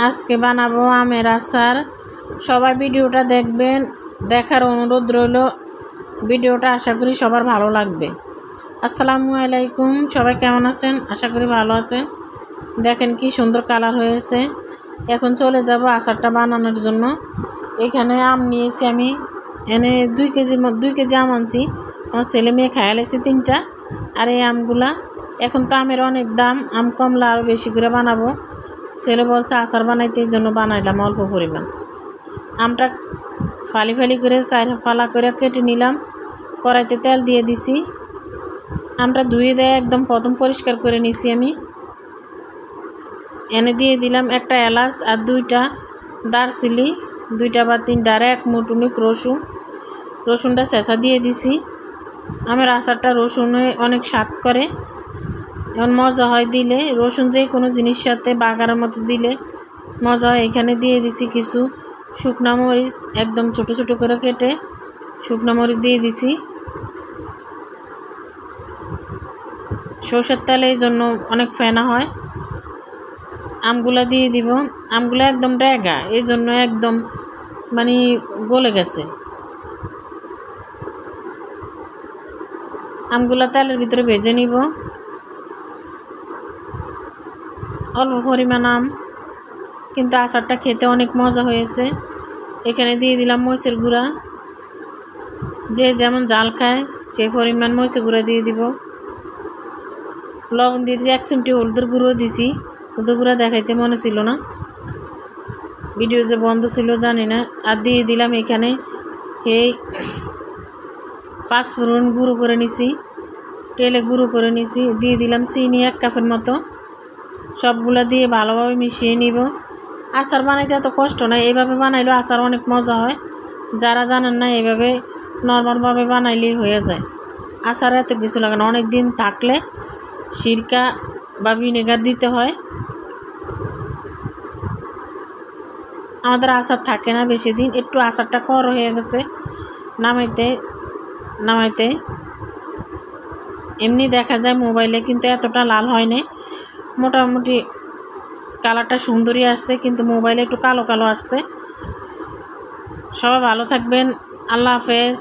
আজকে বানাবো আমের আচার। সবাই ভিডিওটা দেখবেন, দেখার অনুরোধ রইল। ভিডিওটা আশা করি সবার ভালো লাগবে। আসসালামু আলাইকুম, সবাই কেমন আছেন? আশা করি ভালো আছেন। দেখেন কি সুন্দর কালার হয়েছে। এখন চলে যাব আচারটা বানানোর জন্য। এখানে আম নিয়েছি আমি, এনে 2 কেজি আম আনছি। আমার ছেলে মেয়ে খাইয়া লাইছে 3টা। আর এই আমগুলা, এখন তো আমের অনেক দাম, আম কমলা আরও বেশি করে বানাবো। ছেলে বলছে আচার বানাইতে, এই জন্য বানাইলাম অল্প পরিমাণ। আমটা ফালি ফালি করে 4 ফালা করে কেটে নিলাম। কড়াইতে তেল দিয়ে দিছি। আমটা ধুয়ে দেয় একদম প্রথম পরিষ্কার করে নিছি আমি। এনে দিয়ে দিলাম একটা এলাচ আর 2টা দারচিনি, 2টা বা 3টা, আর 1 মুঠুনি রসুনটা ছেঁচা দিয়ে দিছি। আমের আচারটা রসুনে অনেক স্বাদ করে, এমন মজা হয় দিলে। রসুন যে কোনো জিনিস সাথে বাগারের মতো দিলে মজা হয়। এখানে দিয়ে দিছি কিছু শুকনো মরিচ, একদম ছোট ছোট করে কেটে শুকনো মরিচ দিয়ে দিছি। সরষের তেলে এই জন্য অনেক ফেনা হয়। আমগুলা দিয়ে দিব। আমগুলা একদম ডেগা, এই জন্য একদম মানে গলে গেছে। আমগুলা তেলের ভিতরে ভেজে নিব। অল্প পরিমাণ আম, কিন্তু আচারটা খেতে অনেক মজা হয়েছে। এখানে দিয়ে দিলাম মরিচের গুঁড়া। যে যেমন জাল খায় সেই পরিমাণ মরিচের গুঁড়া দিয়ে দিব। লবণ দিয়ে দিয়েছি, 1 চিমটি হলুদের গুঁড়ো দিছি। হলুদের গুঁড়া দেখাইতে মনে ছিল না, ভিডিও যে বন্ধ ছিল জানি না। আর দিয়ে দিলাম এখানে এই 5 ফোড়ন গুঁড়ো করে নিছি, তেলে গুঁড়ো করে নিছি। দিয়ে দিলাম চিনি 1 কাপের মতো। সবগুলা দিয়ে ভালোভাবে মিশিয়ে নিব। আচার বানাইতে এত কষ্ট নয়, এইভাবে বানাইলেও আচার অনেক মজা হয়। যারা জানেন না, এইভাবে নর্মালভাবে বানাইলেই হয়ে যায়। আচার এত কিছু লাগে না, অনেক দিন থাকলে সিরকা বা ভিনেগার দিতে হয়। আমাদের আচার থাকে না বেশি দিন, একটু আচারটা কর হয়ে গেছে নামাইতে। এমনি দেখা যায় মোবাইলে, কিন্তু এতটা লাল হয় না। মোটামুটি কালারটা সুন্দরই আসছে, কিন্তু মোবাইলে একটু কালো কালো আসছে। সবাই ভালো থাকবেন। আল্লাহ হাফেজ।